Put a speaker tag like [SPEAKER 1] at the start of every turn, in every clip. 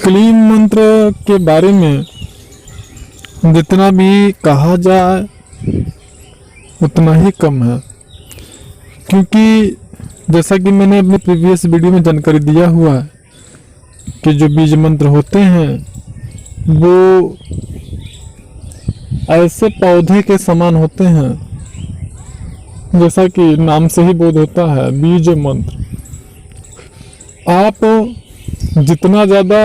[SPEAKER 1] Clean मंत्र के बारे में जितना भी कहा जाए उतना ही कम है, क्योंकि जैसा कि मैंने अपने प्रीवियस वीडियो में जानकारी दिया हुआ है कि जो बीज मंत्र होते हैं वो ऐसे पौधे के समान होते हैं, जैसा कि नाम से ही बोध होता है बीज मंत्र। आप जितना ज़्यादा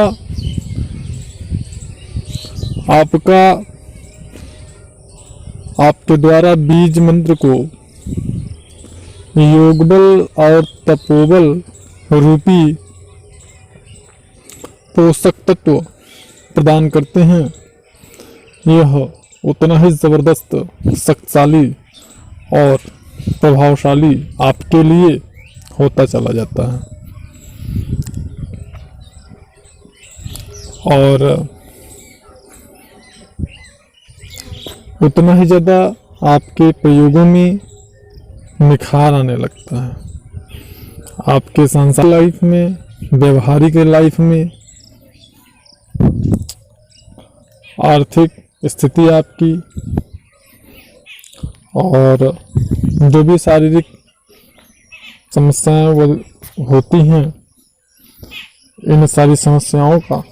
[SPEAKER 1] आपके द्वारा बीज मंत्र को योगबल और तपोबल रूपी पोषक तत्व प्रदान करते हैं, यह उतना ही ज़बरदस्त, शक्तिशाली और प्रभावशाली आपके लिए होता चला जाता है। और उतना ही ज़्यादा आपके प्रयोगों में निखार आने लगता है। आपके सांसारिक लाइफ में, व्यवहारिक लाइफ में, आर्थिक स्थिति आपकी और जो भी शारीरिक समस्याएं वो होती हैं, इन सारी समस्याओं का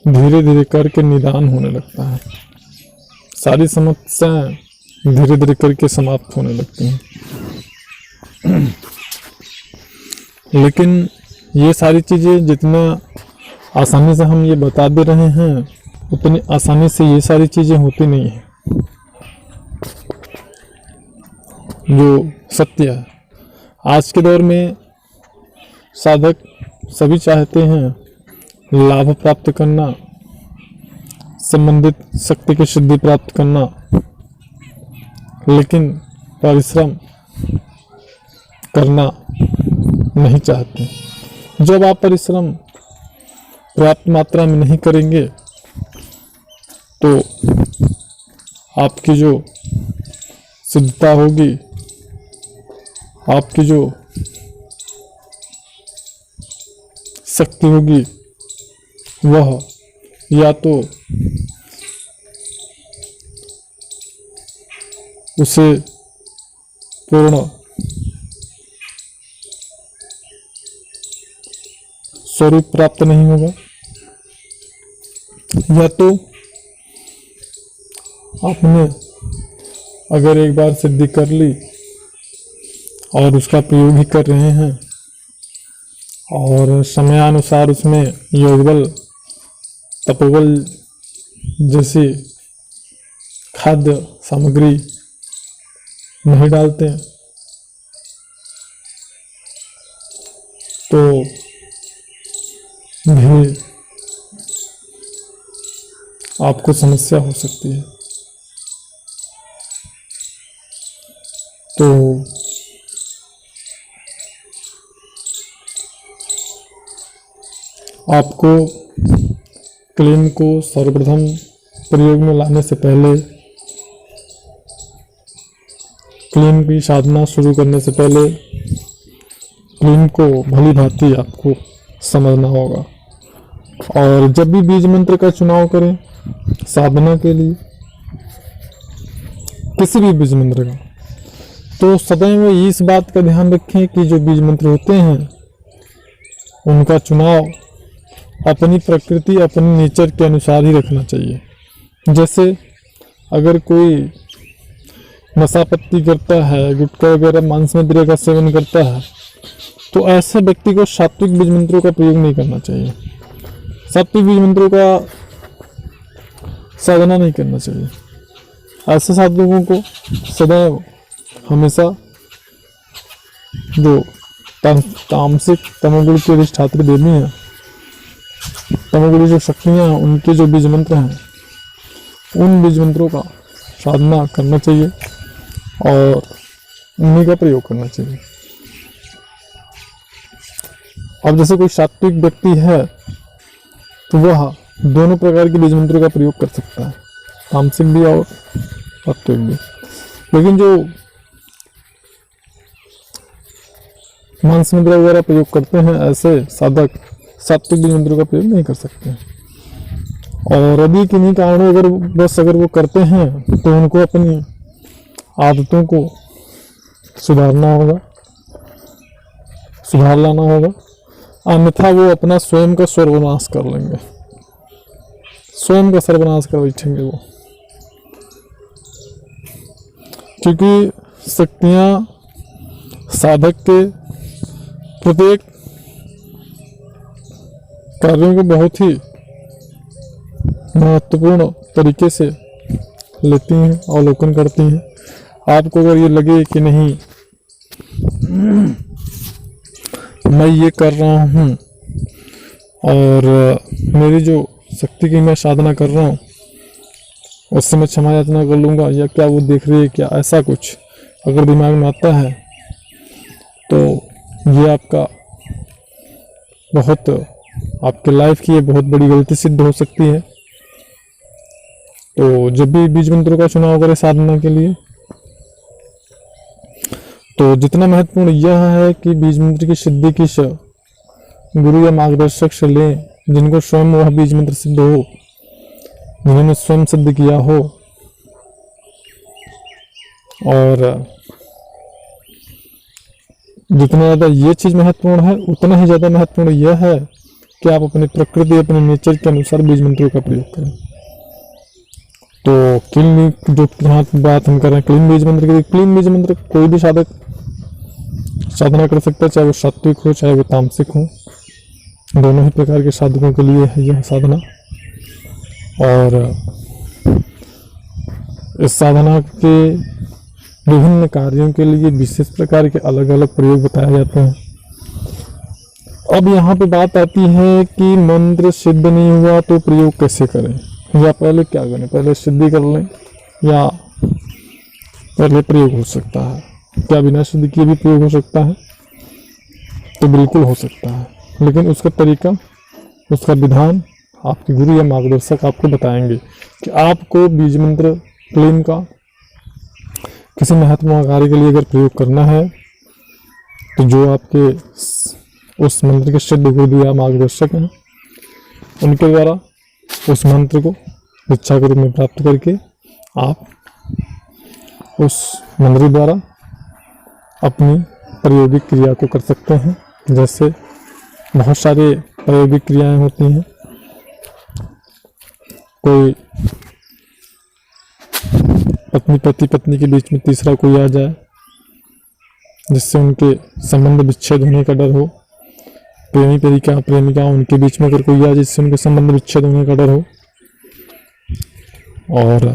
[SPEAKER 1] धीरे धीरे करके निदान होने लगता है। सारी समस्याएं धीरे धीरे करके समाप्त होने लगती हैं। लेकिन ये सारी चीज़ें जितना आसानी से हम ये बता दे रहे हैं, उतनी आसानी से ये सारी चीज़ें होती नहीं हैं। जो सत्य है, आज के दौर में साधक सभी चाहते हैं लाभ प्राप्त करना, संबंधित शक्ति की सिद्धि प्राप्त करना, लेकिन परिश्रम करना नहीं चाहते। जब आप परिश्रम पर्याप्त मात्रा में नहीं करेंगे तो आपकी जो सिद्धता होगी, आपकी जो शक्ति होगी, वह या तो उसे पूर्ण स्वरूप प्राप्त नहीं होगा, या तो आपने अगर एक बार सिद्धि कर ली और उसका प्रयोग ही कर रहे हैं और समयानुसार उसमें योगबल, तपोबल जैसी खाद्य सामग्री नहीं डालते हैं, तो भी आपको समस्या हो सकती है। तो आपको क्लीन को सर्वप्रथम प्रयोग में लाने से पहले, क्लीन की साधना शुरू करने से पहले क्लीन को भली भांति आपको समझना होगा। और जब भी बीज मंत्र का चुनाव करें साधना के लिए, किसी भी बीज मंत्र का, तो सदैव इस बात का ध्यान रखें कि जो बीज मंत्र होते हैं उनका चुनाव अपनी प्रकृति, अपने नेचर के अनुसार ही रखना चाहिए। जैसे अगर कोई नशा पत्ती करता है, गुटखा वगैरह मांस मदिरा का सेवन करता है, तो ऐसे व्यक्ति को सात्विक बीज मंत्रों का प्रयोग नहीं करना चाहिए, सात्विक बीज मंत्रों का साधना नहीं करना चाहिए। ऐसे साधकों को सदैव हमेशा जो तामसिक तमोगुण के अधिष्ठात्री देवी हैं, तमोगुणी जो शक्तियाँ हैं, उनके जो बीज मंत्र हैं, उन बीज मंत्रों का साधना करना चाहिए और उन्हीं का प्रयोग करना चाहिए। अब जैसे कोई सात्विक व्यक्ति है तो वह दोनों प्रकार के बीज मंत्रों का प्रयोग कर सकता है, तामसिक भी और सात्विक भी। लेकिन जो मांस मुद्रा वगैरह प्रयोग करते हैं, ऐसे साधक सात्विक बीज मंत्रों का प्रयोग नहीं कर सकते। और यदि किन्हीं कारणों अगर वो करते हैं तो उनको अपनी आदतों को सुधार लाना होगा, अन्यथा वो अपना स्वयं का सर्वनाश कर लेंगे, स्वयं का सर्वनाश कर बैठेंगे वो। क्योंकि शक्तियां साधक के प्रत्येक कार्यों को बहुत ही महत्वपूर्ण तरीके से लेती हैं, अवलोकन करती हैं। आपको अगर ये लगे कि नहीं मैं ये कर रहा हूँ और मेरी जो शक्ति की मैं साधना कर रहा हूँ उससे मैं क्षमा याचना कर लूँगा, या क्या वो देख रही है क्या, ऐसा कुछ अगर दिमाग में आता है तो ये आपके लाइफ की ये बहुत बड़ी गलती सिद्ध हो सकती है। तो जब भी बीज मंत्रों का चुनाव करें साधना के लिए, तो जितना महत्वपूर्ण यह है कि बीज मंत्र की सिद्धि किस गुरु या मार्गदर्शक से लें जिनको स्वयं वह बीज मंत्र सिद्ध हो, जिन्होंने स्वयं सिद्ध किया हो। और जितना ज़्यादा ये चीज़ महत्वपूर्ण है उतना ही ज़्यादा महत्वपूर्ण यह है कि आप अपनी प्रकृति, अपने नेचर के अनुसार बीज मंत्रों का प्रयोग करें। तो क्लीन, जो यहाँ बात हम कर रहे हैं क्लीन बीज मंत्र की, क्लीन बीज मंत्र कोई भी साधक साधना कर सकता है, चाहे वो सात्विक हो चाहे वो तामसिक हो, दोनों ही प्रकार के साधकों के लिए है यह साधना। और इस साधना के विभिन्न कार्यों के लिए विशेष प्रकार के अलग अलग प्रयोग बताए जाते हैं। अब यहाँ पे बात आती है कि मंत्र सिद्ध नहीं हुआ तो प्रयोग कैसे करें, या पहले क्या करें, पहले सिद्धि कर लें या पहले प्रयोग हो सकता है, क्या बिना सिद्धि किए भी प्रयोग हो सकता है? तो बिल्कुल हो सकता है, लेकिन उसका तरीका, उसका विधान आपके गुरु या मार्गदर्शक आपको बताएंगे कि आपको बीज मंत्र क्लीन का किसी महत्वपूर्ण कार्य के लिए अगर प्रयोग करना है तो जो आपके उस मंत्र के सिद्ध गुरु या मार्गदर्शक हैं उनके द्वारा उस मंत्र को दीक्षा के रूप में प्राप्त करके आप उस मंत्र द्वारा अपनी प्रायोगिक क्रिया को कर सकते हैं। जैसे बहुत सारे प्रायोगिक क्रियाएं होती हैं, कोई पति पत्नी के बीच में तीसरा कोई आ जाए जिससे उनके संबंध विच्छेद होने का डर हो, प्रेमिका उनके बीच में अगर कोई आए जिससे उनके संबंध विच्छेद होने का डर हो, और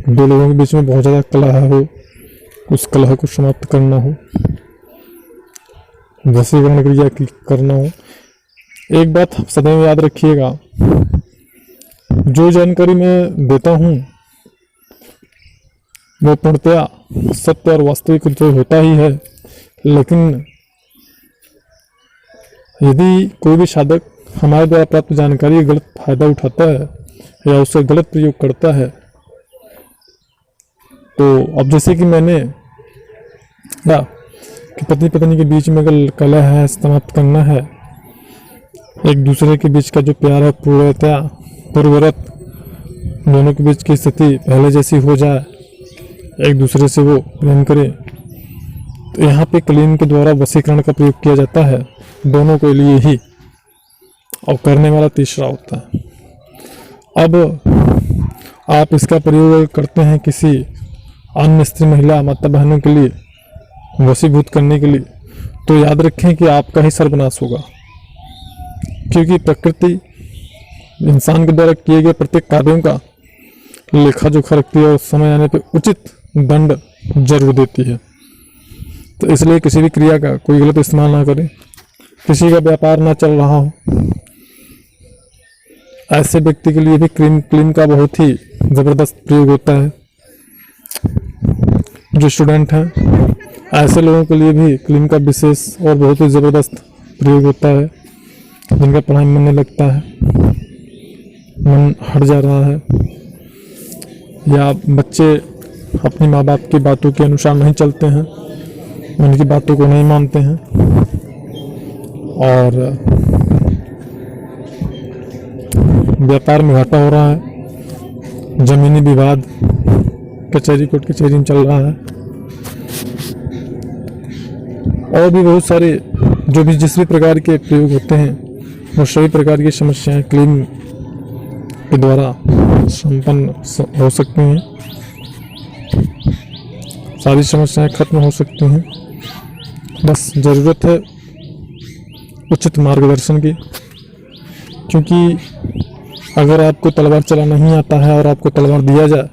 [SPEAKER 1] दो लोगों के बीच में बहुत ज़्यादा कलह हो, उस कलह को समाप्त करना हो, वशीकरण क्रिया करना हो। एक बात सदैव याद रखिएगा, जो जानकारी मैं देता हूँ वो पूर्णतया सत्य और वास्तविक तो होता ही है, लेकिन यदि कोई भी साधक हमारे द्वारा प्राप्त जानकारी का गलत फायदा उठाता है या उसका गलत प्रयोग करता है, तो अब जैसे कि मैंने या कि पति पत्नी के बीच में अगर कलह है, समाप्त करना है, एक दूसरे के बीच का जो प्यार है पूर्ववत दोनों के बीच की स्थिति पहले जैसी हो जाए, एक दूसरे से वो प्रेम करे, तो यहाँ पे क्लीन के द्वारा वशीकरण का प्रयोग किया जाता है दोनों के लिए ही, और करने वाला तीसरा होता है। अब आप इसका प्रयोग करते हैं किसी अन्य स्त्री, महिला, माता बहनों के लिए वशीभूत करने के लिए, तो याद रखें कि आपका ही सर्वनाश होगा, क्योंकि प्रकृति इंसान के द्वारा किए गए प्रत्येक कार्यों का लेखा जोखा रखती है और समय आने पर उचित दंड जरूर देती है। तो इसलिए किसी भी क्रिया का कोई गलत इस्तेमाल ना करें, किसी का व्यापार ना चल रहा हो, ऐसे व्यक्ति के लिए भी क्लीन का बहुत ही ज़बरदस्त प्रयोग होता है। जो स्टूडेंट हैं ऐसे लोगों के लिए भी क्लीन का विशेष और बहुत ही ज़बरदस्त प्रयोग होता है, जिनका पढ़ाई में मन नहीं लगता है, मन हट जा रहा है, या बच्चे अपनी माँ बाप की बातों के अनुसार नहीं चलते हैं, उनकी बातों को नहीं मानते हैं, और व्यापार में घाटा हो रहा है, जमीनी विवाद कचहरी कोर्ट कचहरी में चल रहा है, और भी बहुत सारे जो भी जिस भी प्रकार के प्रयोग होते हैं वो सभी प्रकार की समस्याएं क्लेम के द्वारा संपन्न हो सकती हैं, सारी समस्याएं खत्म हो सकती हैं। बस ज़रूरत है उचित मार्गदर्शन की, क्योंकि अगर आपको तलवार चलाना नहीं आता है और आपको तलवार दिया जाए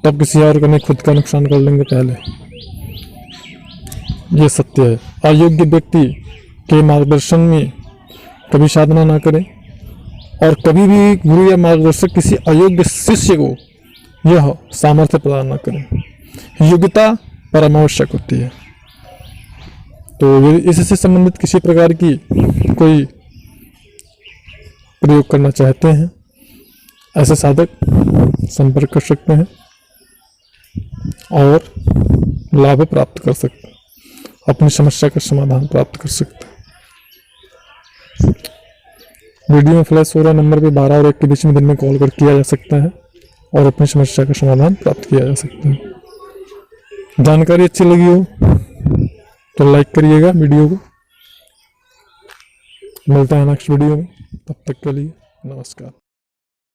[SPEAKER 1] तब किसी और को नहीं खुद का नुकसान कर लेंगे पहले, ये सत्य है। अयोग्य व्यक्ति के मार्गदर्शन में कभी साधना ना करें और कभी भी गुरु या मार्गदर्शक किसी अयोग्य शिष्य को यह सामर्थ्य प्रदान न करें। योग्यता परमावश्यक होती है। तो यदि इससे संबंधित किसी प्रकार की कोई प्रयोग करना चाहते हैं, ऐसे साधक संपर्क कर सकते हैं और लाभ प्राप्त कर सकते हैं, अपनी समस्या का समाधान प्राप्त कर सकते हैं। वीडियो में फ्लैश हो रहा नंबर पे 12 और 1 के बीच में दिन में कॉल कर किया जा सकता है और अपनी समस्या का समाधान प्राप्त किया जा सकता है। जानकारी अच्छी लगी हो तो लाइक करिएगा वीडियो को। मिलता है नेक्स्ट वीडियो में, तब तक के लिए नमस्कार।